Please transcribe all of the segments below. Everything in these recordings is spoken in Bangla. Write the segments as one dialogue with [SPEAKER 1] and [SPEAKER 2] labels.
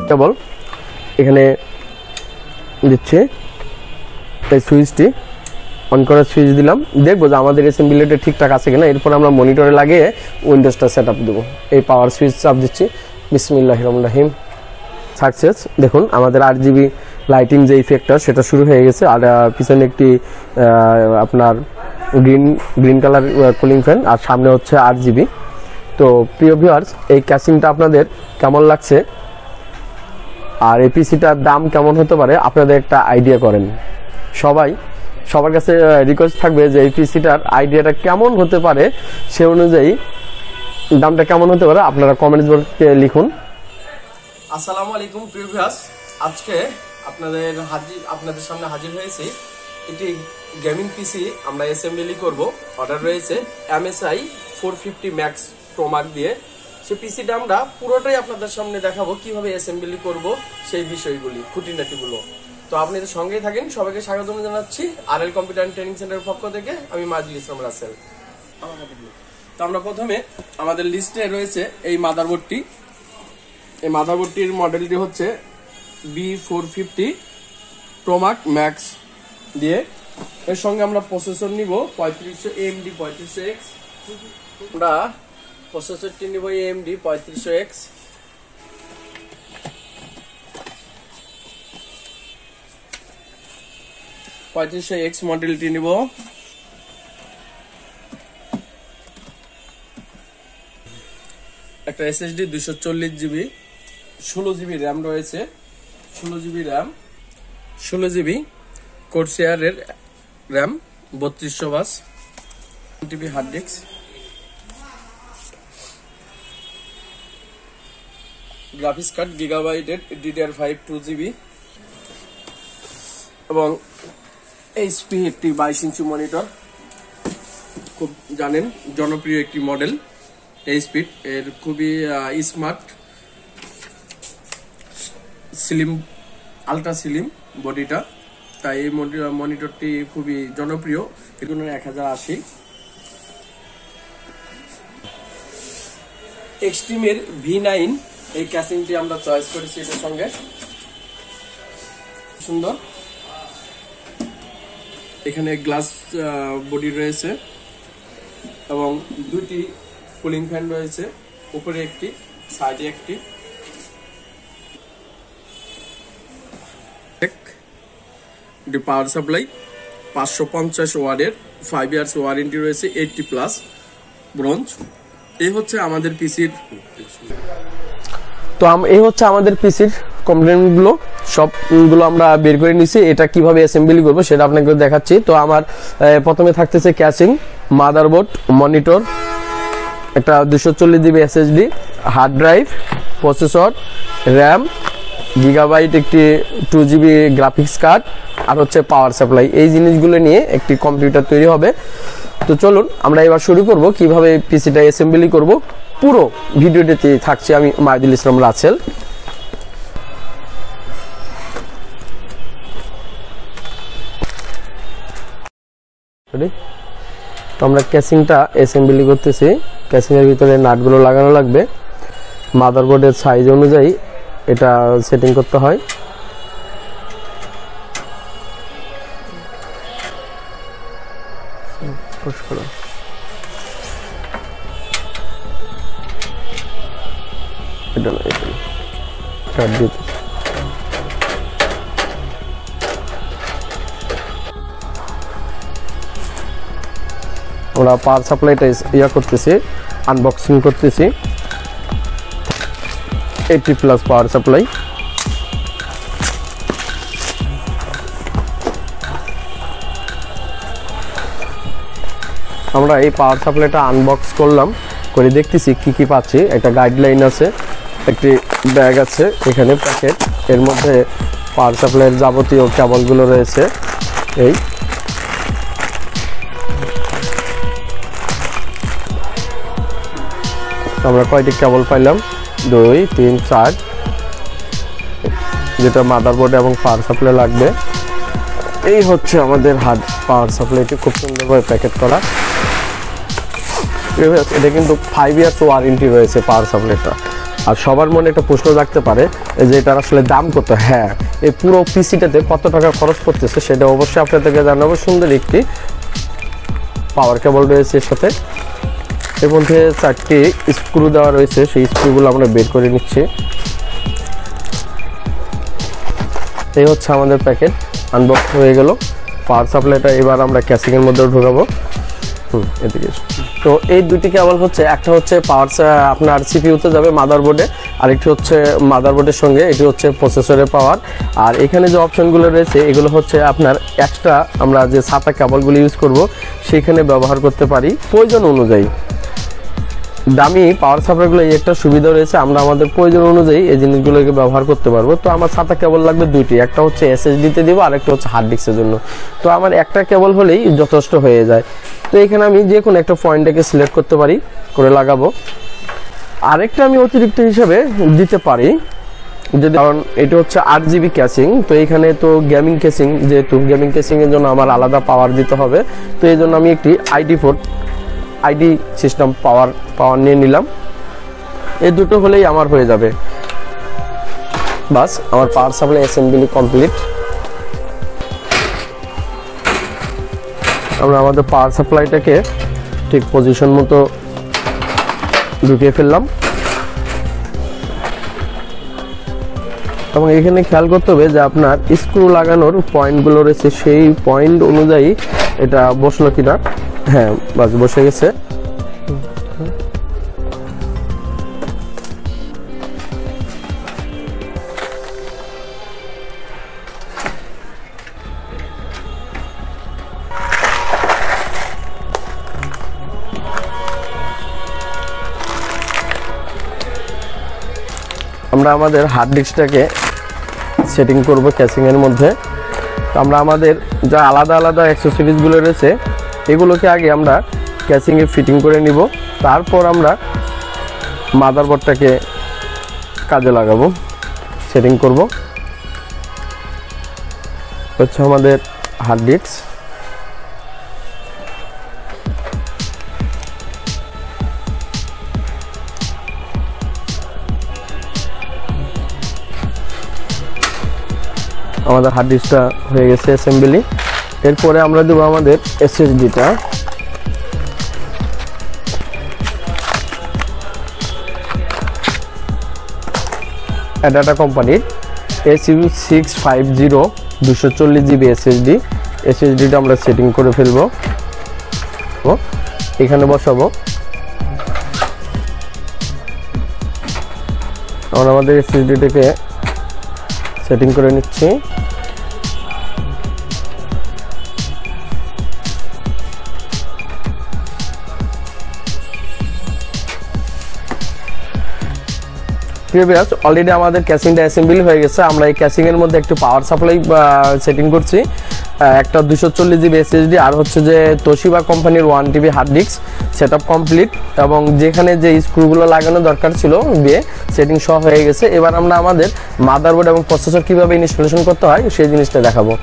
[SPEAKER 1] কেবল এখানে দিচ্ছে এই সুইচটি অন করার সুইচ দিলাম, দেখবো যে আমাদের অ্যাসেম্বলিটা ঠিকঠাক আছে কিনা। এরপর আমরা মনিটরে লাগিয়ে উইন্ডোজটা সেট আপ দেবো। এই পাওয়ার সুইচ চাপ দিচ্ছি, বিসমিল্লাহির রহমানির রহিম, সাকসেস। দেখুন আমাদের RGB লাইটিং যে ইফেক্টটা সেটা শুরু হয়ে গেছে। আর পিছনে একটি আপনার গ্রিন কালার কুলিং ফ্যান, আর সামনে হচ্ছে RGB। তো প্রিয় ভিউয়ার্স, এই ক্যাসিংটা আপনাদের কেমন লাগছে আর এই পিসিটার দাম কেমন হতে পারে আপনাদের একটা আইডিয়া করেন। সবার কাছে রিকোয়েস্ট থাকবে যে এই পিসিটার আইডিয়াটা কেমন হতে পারে, সে অনুযায়ী দামটা কেমন হতে পারে আপনারা কমেন্টস বক্সে লিখুন।
[SPEAKER 2] আসসালামু আলাইকুম প্রিয় ভিউয়ার্স, আজকে আপনাদের সামনে হাজির হয়েছি একটি গেমিং পিসি আমরা অ্যাসেম্বলি করব। অর্ডার রয়েছে MSI 450 Max Pro Max দিয়ে। সেই পিসিটা আমরা পুরোটাই আপনাদের সামনে দেখাবো কিভাবে অ্যাসেম্বলি করব, সেই বিষয়গুলি খুঁটিনাটিগুলো। তো আপনি তো সঙ্গেই থাকেন। সবাইকে স্বাগতম জানাচ্ছি RL কম্পিউটার ট্রেনিং সেন্টারের পক্ষ থেকে। আমি মাজিদ ইসলাম রাসেল। তো আমরা প্রথমে আমাদের লিস্টে রয়েছে এই মাদারবোর্ডটি। এই মাদারবোর্ডটির মডেলটি হচ্ছে B450 Pro Max দিয়ে। এর সঙ্গে আমরা প্রসেসর নিব 3500 AMD 3500X। আমরা প্রসেসরটি নিব AMD 3500X। মডেলটি নিব। একটা SSD 240GB, 16GB RAM রয়েছে, 16GB RAM, 16GB কোরসেয়ারের RAM, 3200 bus, TB hard disk, graphics card গিগাবাইটের DDR5 2GB এবং HP একটি 22 ইঞ্চি মনিটর। খুব জানেন জনপ্রিয় একটি মডেল HP, এর খুবই স্মার্ট, স্লিম, আলট্রা স্লিম বডিটা, তাই এই মনিটরটি খুবই জনপ্রিয়। এগুলো 1080 এক্সট্রিমের V9 এই ক্যাসিংটি আমরা চয়েস করেছি। এটার সঙ্গে সুন্দর এখানে গ্লাস বডি রয়েছে এবং দুটি কুলিং ফ্যান রয়েছে, উপরে একটি, সাইডে একটি। পাওয়ার সাপ্লাই 550 ওয়াটের, 5 ইয়ার্স ওয়ারেন্টি রয়েছে, 80+ ব্রোঞ্জ। এই হচ্ছে আমাদের পিসির কম্পোনেন্টগুলো, সবগুলো আমরা বের করে নিছি। এটা কিভাবে অ্যাসেম্বলি করবো সেটা আপনাকে দেখাচ্ছি। তো আমার প্রথমে থাকতেছে ক্যাসিং, মাদারবোর্ড, মনিটর, একটা 240GB SSD, hard drive, processor, RAM, gigabyte একটি 2GB গ্রাফিক্স কার্ড, আর হচ্ছে পাওয়ার সাপ্লাই। এই জিনিসগুলো নিয়ে একটি কম্পিউটার তৈরি হবে। তো চলুন আমরা এবার শুরু করব কিভাবে পিসিটা অ্যাসেম্বলি করব। পুরো ভিডিওটিতে থাকছি আমি মাজিদ ইসলাম রাসেল। তো আমরা ক্যাসিংটা অ্যাসেম্বলি করতেছি। ক্যাসিং এর ভিতরে নাটগুলো লাগানো লাগবে, মাদারবোর্ডের সাইজ অনুযায়ী এটা সেটিং করতে হয়। আমরা পাওয়ার সাপ্লাইটা করতেছি, আনবক্সিং করতেছি। 80+ পাওয়ার সাপ্লাই। আমরা এই পাওয়ার সাপ্লাইটা আনবক্স করলাম, করে দেখতেছি কি কি পাচ্ছি। একটা গাইডলাইন আছে, একটি ব্যাগ আছে, এখানে প্যাকেট, এর মধ্যে পাওয়ার সাপ্লাইয়ের যাবতীয় কেবলগুলো রয়েছে। এই আমরা কয়টি কেবল পাইলাম, 2, 3, 4, যেটা মাদারবোর্ড এবং পাওয়ার সাপ্লাই লাগবে। এই হচ্ছে আমাদের হার্ড
[SPEAKER 1] পাওয়ার সাপ্লাইটি খুব সুন্দরভাবে প্যাকেট করা। এটা কিন্তু 5 ইয়ার্স ওয়ারেন্টি রয়েছে পাওয়ার সাপ্লাইটা। আর সবার মনে একটা প্রশ্ন রাখতে পারে যে এটার আসলে দাম কত। হ্যাঁ, এই পুরো পিসিটাতে কত টাকা খরচ করতেছে সেটা অবশ্যই আপনাদেরকে জানাবো। সুন্দর একটি পাওয়ার কেবল রয়েছে এর সাথে, এর মধ্যে 4টি স্ক্রু দেওয়া রয়েছে, সেই স্ক্রুগুলো আমরা বের করে নিচ্ছি। এই হচ্ছে আমাদের প্যাকেট আনবক্স হয়ে গেল পাওয়ার সাপ্লাইটা। এবার আমরা ক্যাসিংয়ের মধ্যে ঢোকাবো। এদিকে তো এই দুটি কেবল হচ্ছে, একটা হচ্ছে পাওয়ার আপনার সিপিইউতে যাবে মাদারবোর্ডে, আরেকটি হচ্ছে মাদারবোর্ডের সঙ্গে, এটি হচ্ছে প্রসেসরের পাওয়ার। আর এখানে যে অপশনগুলো রয়েছে এগুলো হচ্ছে আপনার এক্সট্রা আমরা যে সাতা কেবলগুলো ইউজ করব সেখানে ব্যবহার করতে পারি প্রয়োজন অনুযায়ী। দামি পাওয়ার সাপ্লাইগুলো এই একটা সুবিধা রয়েছে, আমরা আমাদের প্রয়োজন অনুযায়ী এই জিনিসগুলোকে ব্যবহার করতে পারবো। তো আমার সাতা কেবল লাগবে দুইটি, একটা হচ্ছে এসএসডিতে দিব আর একটা হচ্ছে হার্ড ডিস্কের জন্য। তো আমার একটা কেবল হলেই যথেষ্ট হয়ে যায়। তো এখানে আমি যে কোনো একটা পয়েন্টটাকে সিলেক্ট করতে পারি, করে লাগাবো। আরেকটা আমি অতিরিক্ত হিসাবে দিতে পারি, যদি কারণ এটা হচ্ছে 8GB ক্যাসিং। তো এইখানে তো গেমিং ক্যাসিং, যেহেতু গেমিং ক্যাসিংয়ের জন্য আমার আলাদা পাওয়ার দিতে হবে, তো এই জন্য আমি একটি আইডি সিস্টেম পাওয়ার নিয়ে নিলাম। এই দুটো হলেই আমার হয়ে যাবে, বাস আমার পাওয়ার সাপ্লাই অ্যাসেম্বলি কমপ্লিট। আমরা আমাদের পাওয়ার সাপ্লাইটাকে ঠিক পজিশন মতো ঢুকিয়ে ফেললাম। এবং এখানে খেয়াল করতে হবে যে আপনার স্ক্রু লাগানোর পয়েন্টগুলো রয়েছে, সেই পয়েন্ট অনুযায়ী এটা বসলো কিনা। হ্যাঁ, বাস বসে গেছে। আমরা আমাদের হার্ড ডিস্কটাকে সেটিং করব ক্যাসিং এর মধ্যে। আমরা আমাদের যা আলাদা আলাদা অ্যাক্সেসরিজগুলো রয়েছে এগুলোকে আগে আমরা ক্যাসিং এ ফিটিং করে নিব, তারপর আমরা মাদারবোর্ডটাকে কাজে লাগাবো, সেটিং করব। হচ্ছে আমাদের হার্ড ডিস্ক। আমাদের হার্ড ডিস্কটা হয়ে গেছে অ্যাসেম্বলি। এরপরে আমরা দেবো আমাদের এসএসডিটা। ডাটা কোম্পানির AC650 240GB এসএসডিটা আমরা সেটিং করে ফেলবো, এখানে বসাবো। আমরা আমাদের এসএসডিটাকে সেটিং করে নিচ্ছি। অলরেডি আমাদের ক্যাসিংটা অ্যাসেম্বলি হয়ে গেছে। আমরা এই ক্যাসিং এর মধ্যে একটু পাওয়ার সাপ্লাই সেটিং করছি, একটা 240GB এসএসডি আর হচ্ছে যে তোশিবা কোম্পানির 1TB hard disk setup complete, এবং যেখানে যে স্ক্রুগুলো লাগানো দরকার ছিল দিয়ে সেটিং সহ হয়ে গেছে। এবার আমরা আমাদের মাদারবোর্ড এবং প্রসেসর কিভাবে ইনস্টলেশন করতে হয় সেই জিনিসটা দেখাবো।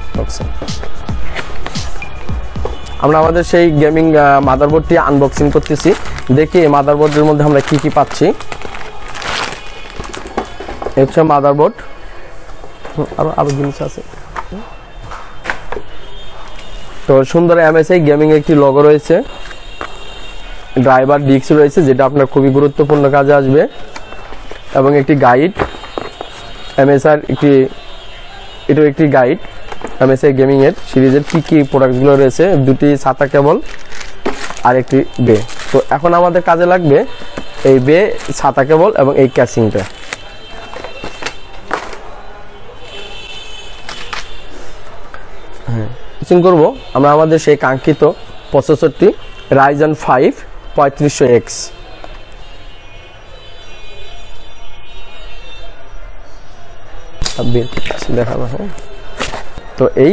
[SPEAKER 1] আমরা আমাদের সেই গেমিং মাদারবোর্ডটি আনবক্সিং করতেছি, দেখি এই মাদারবোর্ডের মধ্যে আমরা কি কি পাচ্ছি। হচ্ছে মাদারবোর্ড, আরো জিনিস আছে। তো সুন্দর MSI গেমিং একটি লোগো রয়েছে, ড্রাইভার ডিস্ক রয়েছে যেটা আপনার খুবই গুরুত্বপূর্ণ কাজে আসবে, এবং একটি গাইড MSI এটাও একটি গাইড MSI গেমিং এর সিরিজের কি কি প্রোডাক্টগুলো রয়েছে, দুটি ছাতা কেবল আর একটি বে। তো এখন আমাদের কাজে লাগবে এই বে, ছাতা কেবল এবং এই ক্যাসিংটা। করব আমরা আমাদের সেই কাঙ্ক্ষিত প্রসেসরটি Ryzen 5 3500X। দেখাবো। হ্যাঁ, তো এই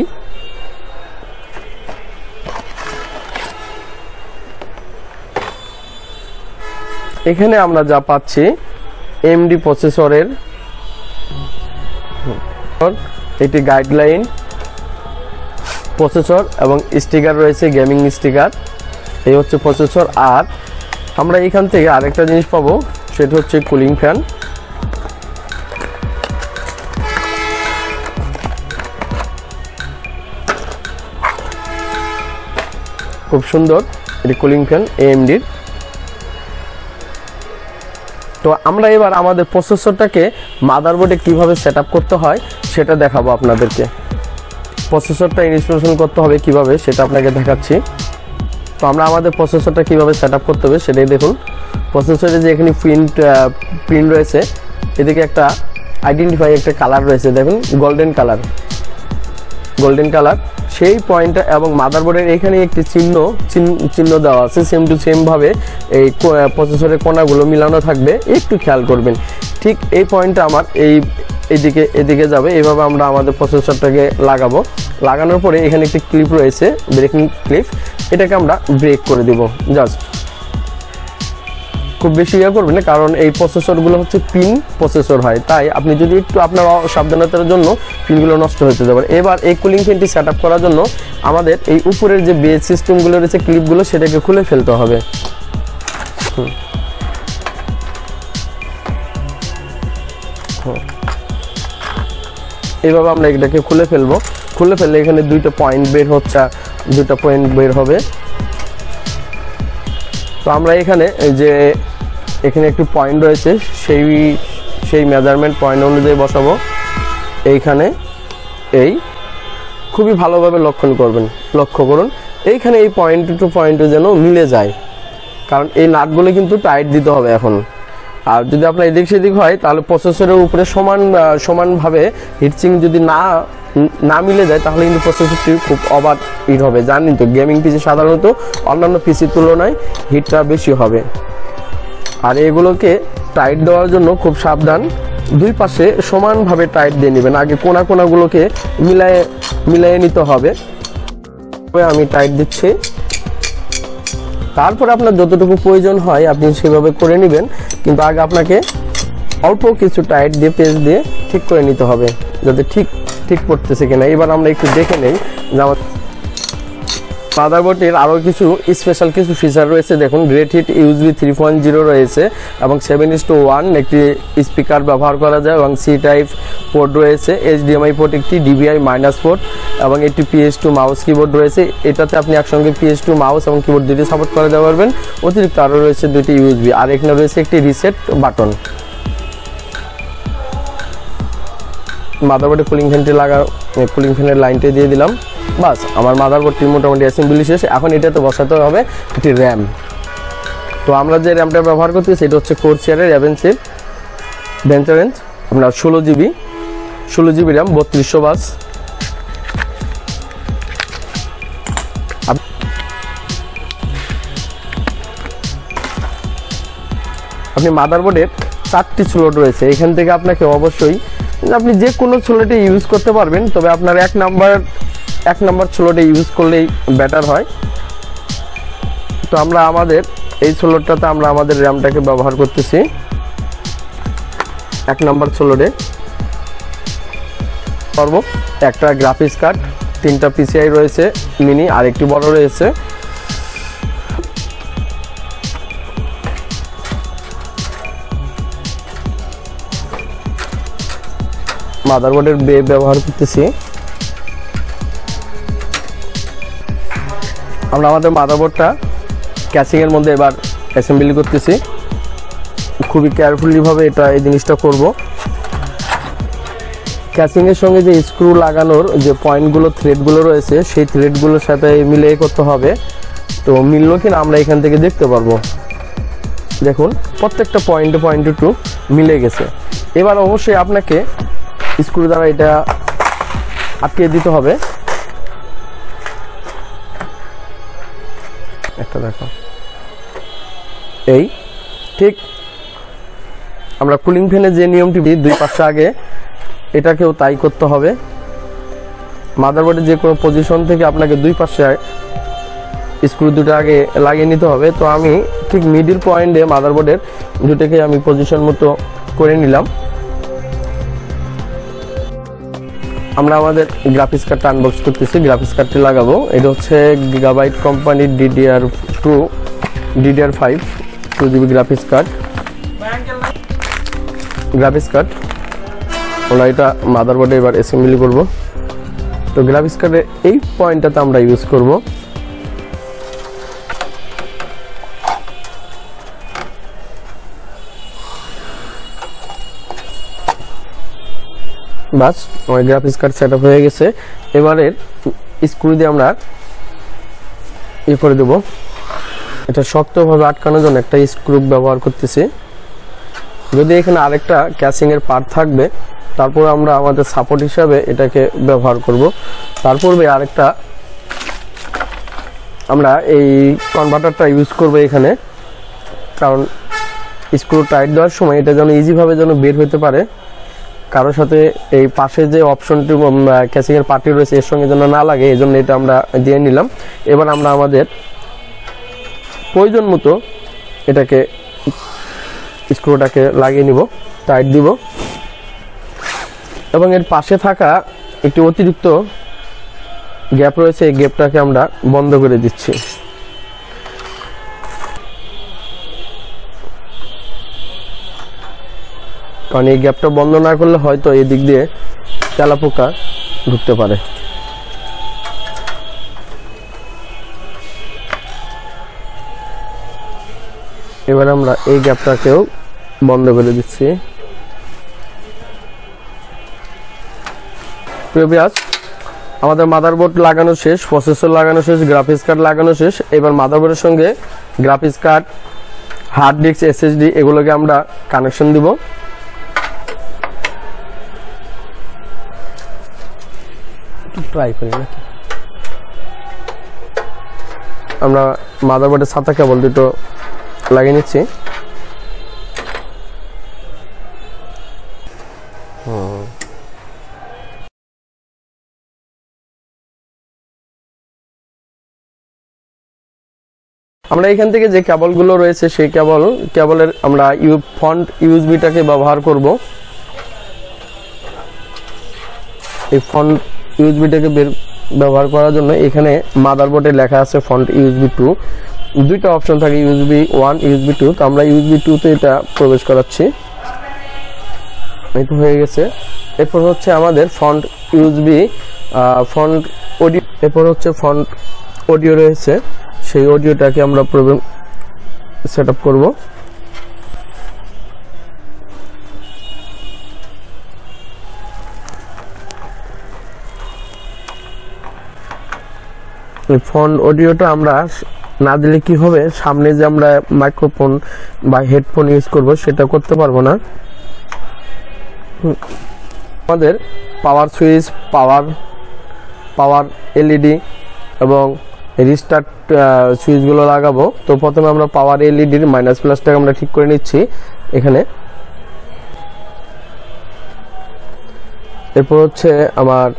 [SPEAKER 1] এখানে আমরা যা পাচ্ছি AMD প্রসেসরের এটি গাইডলাইন, প্রসেসর এবং স্টিকার রয়েছে, গেমিং স্টিকার। এই হচ্ছে প্রসেসর। আর আমরা এখান থেকে আরেকটা জিনিস পাবো, সেটা হচ্ছে কুলিং ফ্যান। খুব সুন্দর এটি কুলিং ফ্যান AMD-র। তো আমরা এবার আমাদের প্রসেসরটাকে মাদারবোর্ডে কিভাবে সেটআপ করতে হয় সেটা দেখাবো আপনাদেরকে। প্রসেসরটা ইনস্টলেশন করতে হবে কিভাবে সেটা আপনাকে দেখাচ্ছি। তো আমরা আমাদের প্রসেসরটা কিভাবে সেটআপ করতে হবে সেটাই দেখুন। প্রসেসরে যে এখানে পিন রয়েছে, এদিকে একটা আইডেন্টিফাই একটা কালার রয়েছে, দেখুন গোল্ডেন কালার। সেই পয়েন্টটা এবং মাদারবোর্ডের এখানে একটি চিহ্ন দেওয়া আছে, সেম টু সেম ভাবে এই প্রসেসরের কোণাগুলো মিলানো থাকবে, একটু খেয়াল করবেন। ঠিক এই পয়েন্টটা আমার এদিকে যাবে। এইভাবে আমরা আমাদের প্রসেসরটাকে লাগানোর পরে এখানে একটি ক্লিপ রয়েছে, ব্রেকিং ক্লিপ, এটাকে আমরা ব্রেক করে দিব। জাস্ট খুব বেশি করবেন না, কারণ এই প্রসেসরগুলো হচ্ছে পিন প্রসেসর হয়, তাই আপনি যদি একটু আপনার সাবধানতার জন্য পিনগুলো নষ্ট হতে যাবে। এবার এই কুলিং ফ্যানটি সেট আপ করার জন্য আমাদের এই উপরের যে বেস সিস্টেমগুলো রয়েছে, ক্লিপগুলো, সেটাকে খুলে ফেলতে হবে। এইভাবে আমরা এটাকে খুলে ফেললে এখানে দুইটা পয়েন্ট বের হবে। তো আমরা এখানে একটি পয়েন্ট রয়েছে, সেই মেজারমেন্ট পয়েন্ট অনুযায়ী বসাবো। এইখানে খুবই ভালোভাবে লক্ষ্য করুন এইখানে এই পয়েন্ট টু পয়েন্ট যেন মিলে যায়, কারণ এই নাটগুলো কিন্তু টাইট দিতে হবে এখন। আর যদি আপনার এদিক সেদিক হয় তাহলে প্রসেসরের উপরে সমানভাবে হিটসিং যদি না মিলে যায় তাহলে কিন্তু প্রসেসরটি খুব ওভার হিট হবে। জানেন তো গেমিং পিসি সাধারণত অন্যান্য পিসির তুলনায় হিটটা বেশি হবে। আর এগুলোকে টাইট দেওয়ার জন্য খুব সাবধান, দুই পাশে সমানভাবে টাইট দিয়ে নেবেন। আগে কোনাগুলোকে মিলায়ে নিতে হবে। আমি টাইট দিচ্ছি, তারপরে আপনার যতটুকু প্রয়োজন হয় আপনি সেভাবে করে নেবেন, কিন্তু আগে আপনাকে অল্প কিছু টাইট দিয়ে পেজ দিয়ে ঠিক করে নিতে হবে যাতে ঠিক পড়তেছে কিনা। এবার আমরা একটু দেখে নেই যে আমার মাদারবোর্ডের আরও কিছু স্পেশাল কিছু ফিচার রয়েছে। দেখুন গ্রেট হিট USB 3.0 রয়েছে এবং 7:1 একটি স্পিকার ব্যবহার করা যায় এবং C টাইপ পোর্ট রয়েছে, HDMI পোর্ট একটি, DVI মাইনাস পোর্ট এবং একটি PS2 মাউস কিবোর্ড রয়েছে। এটাতে আপনি একসঙ্গে PS2 মাউস এবং কিবোর্ড দুটি সাপোর্ট করে দিতে পারবেন। অতিরিক্ত আরও রয়েছে দুটি USB, আর এখানে রয়েছে একটি রিসেট বাটন। মাদারবোর্ডে কুলিং ফ্যানের লাইনটা দিয়ে দিলাম, বাস আমার মাদারবোর্ডটি মোটামুটি অ্যাসেম্বলি শেষ। এখন এটাতে বসাতে হবে একটি র্যাম। তো আমরা যে র্যামটা ব্যবহার করতেছি সেটা হচ্ছে কোরসেয়ারের অ্যাভেঞ্চার আপনার 16GB র্যাম 3200 বাস। আপনি মাদারবোর্ডের 4টি স্লট রয়েছে, এখান থেকে আপনাকে অবশ্যই আপনি যে কোনো স্লটে ইউজ করতে পারবেন, তবে আপনার এক নাম্বার স্লটে ইউজ করলেই বেটার হয়। তো আমরা আমাদের এই স্লটটাতে আমরা আমাদের র্যামটাকে ব্যবহার করতেছি 1 নাম্বার স্লটে। করবো একটা গ্রাফিক্স কার্ড, 3টা PCI রয়েছে মিনি, আর একটি বড় রয়েছে। মাদারবোর্ডের বে ব্যবহার করতেছি। আমরা আমাদের মাদারবোর্ডটা ক্যাসিং এর মধ্যে এবার অ্যাসেম্বলি করতেছি। খুবই কেয়ারফুলি ভাবে এই জিনিসটা করব। ক্যাসিং এর সঙ্গে যে স্ক্রু লাগানোর যে পয়েন্টগুলো, থ্রেডগুলো রয়েছে, সেই থ্রেডগুলোর সাথে মিলিয়ে করতে হবে। তো মিললো কিনা আমরা এখান থেকে দেখতে পারবো। দেখুন প্রত্যেকটা পয়েন্টে টু মিলে গেছে। এবার অবশ্যই আপনাকে স্ক্রু দ্বারা এটা আটকে দিতে হবে। একটা দেখো, এই ঠিক আমরা কুলিং ফ্যানের যে নিয়মটি দুই পাশে আগে, এটাকেও তাই করতে হবে। মাদারবোর্ডের যে কোনো পজিশন থেকে আপনাকে দুই পাশে স্ক্রু দুটো আগে লাগিয়ে নিতে হবে। তো আমি ঠিক মিডিল পয়েন্টে মাদারবোর্ডের দুটোকে আমি পজিশন মতো করে নিলাম। আমরা আমাদের গ্রাফিক্স কার্ডটা আনবক্স করতেছি। গ্রাফিক্স কার্ডটি লাগাবো। এটা হচ্ছে গিগাবাইট কোম্পানির DDR5 2GB গ্রাফিক্স কার্ড। আমরা এটা মাদারবোর্ডে এবার অ্যাসেম্বলি করব। তো গ্রাফিক্স কার্ডের এই পয়েন্টটাতে আমরা ইউজ করব। বাস আমার গ্রাফিক্স কার্ড সেটআপ হয়ে গেছে। এবারে স্ক্রু দিয়ে আমরা করে দেব। এটা শক্তভাবে আটকানোর জন্য একটা স্ক্রু ব্যবহার করতেছি। যদি এখানে আরেকটা ক্যাসিং এর পার্ট থাকবে তারপর আমরা আমাদের সাপোর্ট হিসাবে এটাকে ব্যবহার করব। তারপরে আরেকটা আমরা এই কনভার্টারটা ইউজ করব এখানে, কারণ স্ক্রু টাইট দেওয়ার সময় এটা যেন ইজিভাবে যেন বের হতে পারে, কারোর সাথে এই পাশে যে অপশনটি ক্যাসিং এর পার্টি রয়েছে এর সঙ্গে যেন না লাগে, এই জন্য এটা আমরা দিয়ে নিলাম। এবার আমরা আমাদের প্রয়োজন মতো এটাকে স্ক্রুটাকে লাগিয়ে নিব, টাইট দিব এবং এর পাশে থাকা একটি অতিরিক্ত গ্যাপ রয়েছে, এই গ্যাপটাকে আমরা বন্ধ করে দিচ্ছি। কারণ এই গ্যাপটা বন্ধ না করলে হয়তো এই দিক দিয়ে তেলাপোকা ঢুকতে পারে। এবার আমরা এই গ্যাপটাকেও বন্ধ করে দিচ্ছি। প্রিয় ভিউয়ার্স, আমাদের মাদারবোর্ড লাগানো শেষ, প্রসেসর লাগানো শেষ, গ্রাফিক্স কার্ড লাগানো শেষ। এবার মাদারবোর্ডের সঙ্গে graphics card, hard disk, SSD এগুলোকে আমরা কানেকশন দিব। ট্রাই করি নাকি আমরা মাদারবোর্ডের সাথে কেবল দুটো লাগিয়ে নিচ্ছি। আমরা এখান থেকে যে কেবলগুলো রয়েছে সেই কেবলের আমরা ফন্ট ইউএসবিটাকে ব্যবহার করব। এই ফন্ট ইউএসবিটাকে ব্যবহার করার জন্য এখানে মাদারবোর্ডে লেখা আছে ফন্ট USB 2। দুইটা অপশন থাকে, USB 1, USB 2। তো আমরা USB 2 তে এটা প্রবেশ করাচ্ছি। এটা হয়ে গেছে। এরপর হচ্ছে আমাদের ফন্ট অডিও, এরপর হচ্ছে ফন্ট অডিও রয়েছে, সেই অডিওটাকে আমরা সেট আপ করবো। ফোন অডিওটা আমরা না দিলে কি হবে, সামনে যে আমরা মাইক্রোফোন বা হেডফোন ইউজ করব সেটা করতে পারবো না। আমাদের পাওয়ার সুইচ, পাওয়ার LED এবং রিস্টার্ট সুইচগুলো লাগাবো। তো প্রথমে আমরা পাওয়ার এলইডির মাইনাস প্লাসটাকে আমরা ঠিক করে নিচ্ছি এখানে। এরপর হচ্ছে আমার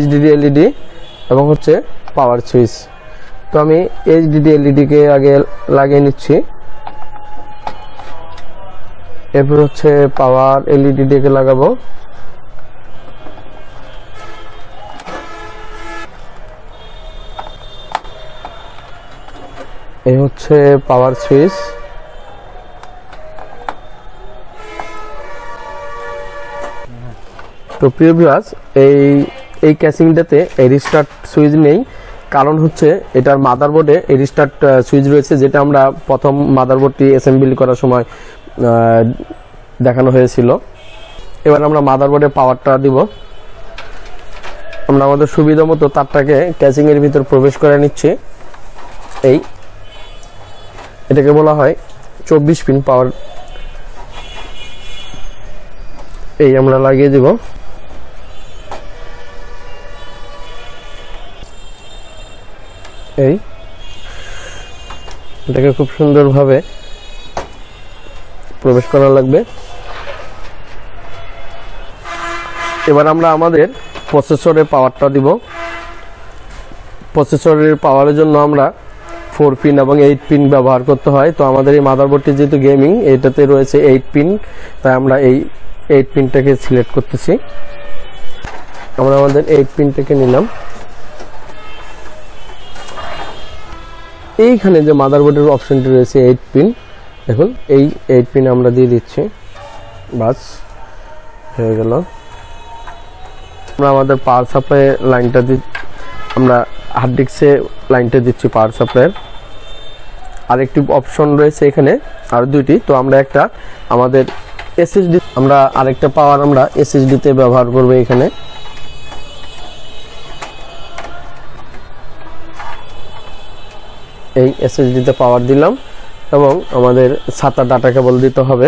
[SPEAKER 1] HDD LED এবং হচ্ছে পাওয়ার সুইচ। তো আমি HDD LED কে আগে লাগিয়ে নিচ্ছি, এরপর হচ্ছে পাওয়ার LED কে লাগাবো। এই হচ্ছে পাওয়ার সুইচ। তো প্রিয় ভিউয়ার্স, এই ক্যাসিংটাতে এই রিস্টার্ট সুইচ নেই, কারণ হচ্ছে এটার মাদারবোর্ডে এই রিস্টার্ট সুইচ রয়েছে, যেটা আমরা প্রথম মাদারবোর্ডটি অ্যাসেম্বলি করার সময় দেখানো হয়েছিল। এবার আমরা মাদারবোর্ডে পাওয়ারটা দিব। আমরা আমাদের সুবিধা মতো তারটাকে ক্যাসিং এর ভিতর প্রবেশ করে নিচ্ছি। এটাকে বলা হয় 24 পিন পাওয়ার। এই আমরা লাগিয়ে দিব। এটাকে খুব সুন্দরভাবে প্রবেশ করা লাগবে। এবার আমরা আমাদের প্রসেসরের পাওয়ারটা দিব। প্রসেসরের পাওয়ারের জন্য আমরা 4 পিন এবং 8 পিন ব্যবহার করতে হয়। তো আমাদের এই মাদারবোর্ডটি যেহেতু গেমিং, এটাতে রয়েছে 8 পিন, তাই আমরা এই 8 পিনটাকে সিলেক্ট করতেছি। আমরা আমাদের 8 পিনটাকে নিলাম। এইখানে যে মাদারবোর্ডের অপশনটি রয়েছে 8 পিন, দেখুন এই 8 পিন আমরা দিয়ে দিচ্ছি, বাস হয়ে গেল। আমরা আমাদের পাওয়ার সাপ্লাই লাইনটা আমরা হার্ড ডিস্কে লাইনটা দিচ্ছি পাওয়ার সাপ্লাইয়ের। আরেকটি অপশন রয়েছে এখানে, আর দুইটি, তো আমরা একটা আমাদের এসএসডি, আমরা আরেকটা পাওয়ার আমরা এসএসডি তে ব্যবহার করব। এখানে এই এসএসডি তে পাওয়ার দিলাম এবং আমাদের SATA ডাটা কেবল দিতে হবে।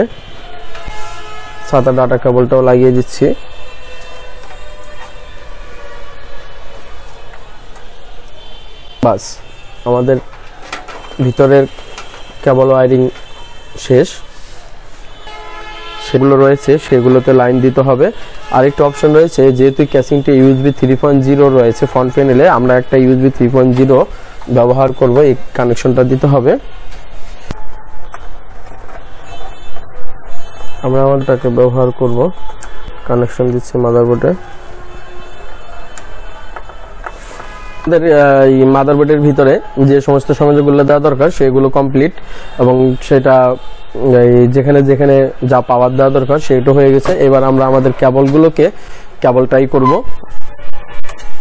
[SPEAKER 1] SATA ডাটা কেবলটাও লাগিয়ে দিচ্ছি। বাস আমাদের ভিতরের কেবল ওয়্যারিং শেষ। সেগুলো রয়েছে, সেগুলোতে লাইন দিতে হবে। আরেকটা অপশন রয়েছে, যেহেতু ক্যাসিংটি USB 3.0 রয়েছে ফ্রন্ট প্যানেলে, আমরা একটা USB 3.0 ব্যবহার করব, এই কানেকশনটা দিতে হবে। আমরা আমারটাকে ব্যবহার করব, কানেকশন দিচ্ছি মাদারবোর্ডে। আমাদের এই মাদারবোর্ডের ভিতরে যে সমস্ত সংযোগগুলো দেওয়া দরকার সেগুলো কমপ্লিট, এবং সেটা যেখানে যেখানে যা পাওয়ার দেওয়া দরকার সেটা হয়ে গেছে। এবার আমরা আমাদের কেবলগুলোকে কেবলটাই করব।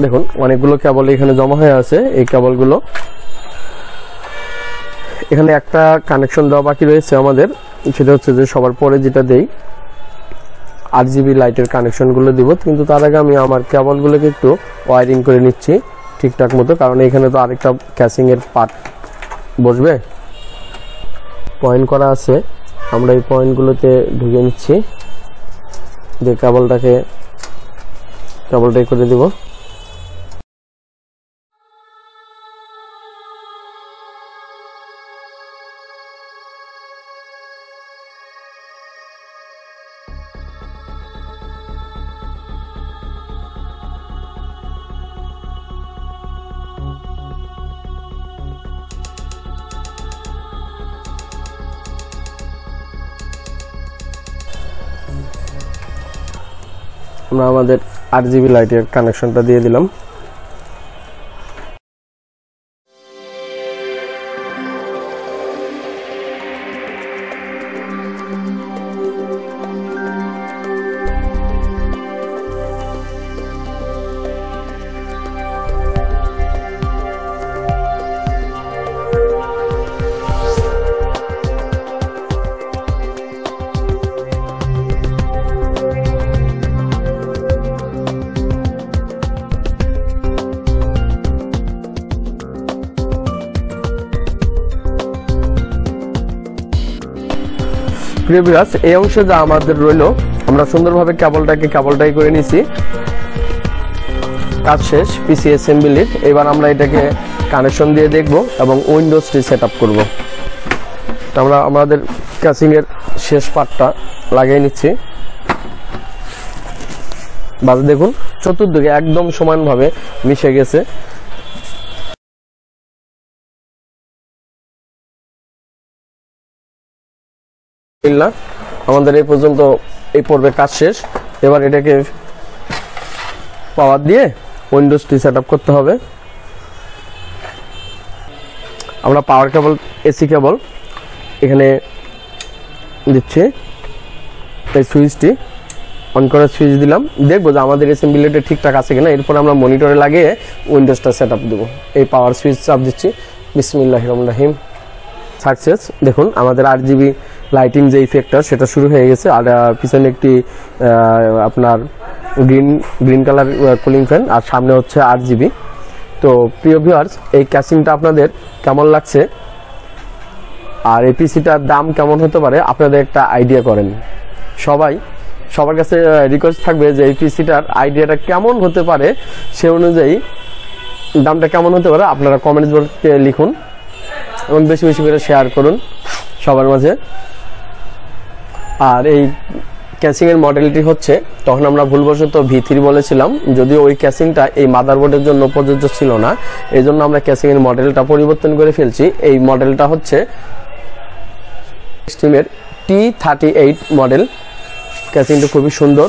[SPEAKER 1] দেখুন অনেকগুলো কেবল এখানে জমা হয়ে আছে। এই কেবলগুলো এখানে একটা কানেকশন দেওয়া বাকি রয়েছে আমাদের, সেটা হচ্ছে যে সবার পরে যেটা দেই RGB লাইটের কানেকশনগুলো দিব, কিন্তু তার আগে আমি আমার কেবলগুলোকে একটু ওয়্যারিং করে নিচ্ছি ঠিকঠাক মতো, কারণ এখানে তো আরেকটা ক্যাসিং এর পার্ট বসবে। পয়েন্ট করা আছে, আমরা এই পয়েন্টগুলোতে ঢুকে নিচ্ছি, দিয়ে কেবলটাই করে দিব। আমরা আমাদের RGB লাইটের কানেকশনটা দিয়ে দিলাম। প্রিয় ভিউয়ার্স, এই অংশে যা আমাদের রইল, আমরা সুন্দরভাবে কেবলটাই করে নিছি। কাজ শেষ পিসি অ্যাসেম্বলির। এবার আমরা এটাকে কানেকশন দিয়ে দেখব এবং উইন্ডোজটি সেট আপ করবো। আমরা আমাদের ক্যাসিং এর শেষ পার্টটা লাগিয়ে নিচ্ছি। বাস দেখুন চতুর্দিকে একদম সমানভাবে মিশে গেছে। আমাদের এই পর্যন্ত এই পর্বে কাজ শেষ। এবার এটাকে পাওয়ার দিয়ে উইন্ডোজটি সেট আপ করতে হবে। আমরা পাওয়ার কেবল, এসি কেবল এখানে দিচ্ছি। এই সুইচটি অন করার সুইচ দিলাম, দেখবো যে আমাদের অ্যাসেম্বলিটা ঠিকঠাক আছে কিনা। এরপর আমরা মনিটরে লাগিয়ে উইন্ডোজটা সেট আপ দেবো। এই পাওয়ার সুইচ চাপ দিচ্ছি। বিসমিল্লাহির রহমানির রহিম। সাকসেস। দেখুন আমাদের RGB লাইটিং যে ইফেক্টটা সেটা শুরু হয়ে গেছে। আর পিছনে একটি আপনার গ্রিন কালার কুলিং ফ্যান, আর সামনে হচ্ছে RGB। তো প্রিয় ভিউয়ার্স, এই ক্যাসিংটা আপনাদের কেমন লাগছে আর এই পিসিটার দাম কেমন হতে পারে আপনাদের একটা আইডিয়া করেন। সবার কাছে রিকোয়েস্ট থাকবে যে এই পিসিটার আইডিয়াটা কেমন হতে পারে, সে অনুযায়ী দামটা কেমন হতে পারে আপনারা কমেন্টস বক্সে লিখুন এবং বেশি বেশি করে শেয়ার করুন সবার মাঝে। আর এই ক্যাসিং এর মডেলটি হচ্ছে, তখন আমরা ভুলবশত V3 বলেছিলাম, যদিও ওই ক্যাসিংটা এই মাদারবোর্ডের জন্য প্রযোজ্য ছিল না, এই জন্য আমরা ক্যাসিং এর মডেলটা পরিবর্তন করে ফেলছি। এই মডেলটা হচ্ছে স্টিমের T38 মডেল। ক্যাসিংটা খুবই সুন্দর,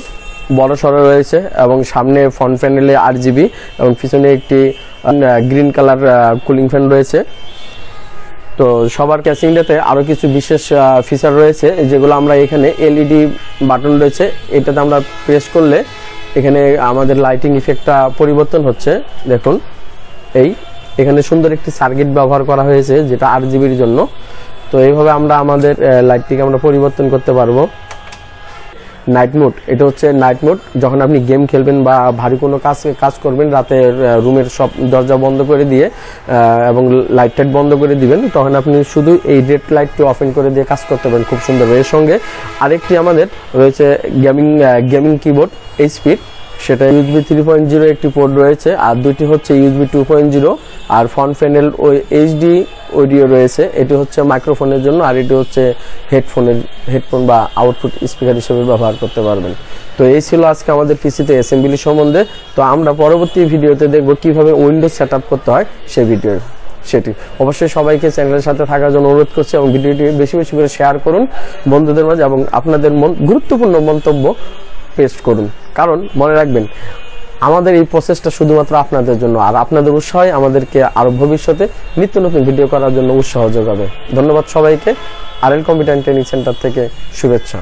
[SPEAKER 1] বড় সড়ো রয়েছে এবং সামনে ফ্রন্ট প্যানেলে RGB এবং পিছনে একটি গ্রিন কালার কুলিং ফ্যান রয়েছে। তো সবার ক্যাসিংটাতে আরও কিছু বিশেষ ফিচার রয়েছে যেগুলো আমরা এখানে LED বাটন রয়েছে, এটাতে আমরা প্রেস করলে এখানে আমাদের লাইটিং ইফেক্টটা পরিবর্তন হচ্ছে। দেখুন এখানে সুন্দর একটি সার্কিট ব্যবহার করা হয়েছে যেটা RGBর জন্য। তো এইভাবে আমরা আমাদের লাইটটিকে আমরা পরিবর্তন করতে পারবো। নাইট মোড, এটা হচ্ছে নাইট মোড, যখন আপনি গেম খেলবেন বা ভারী কোনো কাজ করবেন, রাতে রুমের সব দরজা বন্ধ করে দিয়ে এবং লাইট টাইট বন্ধ করে দিবেন, তখন আপনি শুধু এই রেড লাইটটি অফ করে দিয়ে কাজ করতে পারেন খুব সুন্দর। এর সঙ্গে আরেকটি আমাদের রয়েছে গেমিং কিবোর্ড HP, সেটা USB 3.0 একটি পোর্ট রয়েছে, আর দুটি হচ্ছে USB 2.0, আর ফ্রন্ট প্যানেল HD অডিও রয়েছে, এটি হচ্ছে মাইক্রোফোনের জন্য, আর এটি হচ্ছে হেডফোন বা আউটপুট স্পিকার হিসেবে ব্যবহার করতে পারবেন। তো এই ছিল আজকে আমাদের পিসিতে অ্যাসেম্বলি সম্বন্ধে। তো আমরা পরবর্তী ভিডিওতে দেখব কিভাবে উইন্ডোজ সেটআপ করতে হয় সেটি অবশ্যই সবাইকে চ্যানেলের সাথে থাকার জন্য অনুরোধ করছি এবং ভিডিওটি বেশি বেশি করে শেয়ার করুন বন্ধুদের মাঝে এবং আপনাদের গুরুত্বপূর্ণ মন্তব্য পেস্ট করুন, কারণ মনে রাখবেন আমাদের এই প্রসেসটা শুধুমাত্র আপনাদের জন্য, আর আপনাদের উৎসাহ আমাদেরকে আরো ভবিষ্যতে নিত্য নতুন ভিডিও করার জন্য উৎসাহ যোগাবে। ধন্যবাদ সবাইকে। RL কম্পিউটার ট্রেনিং সেন্টার থেকে শুভেচ্ছা।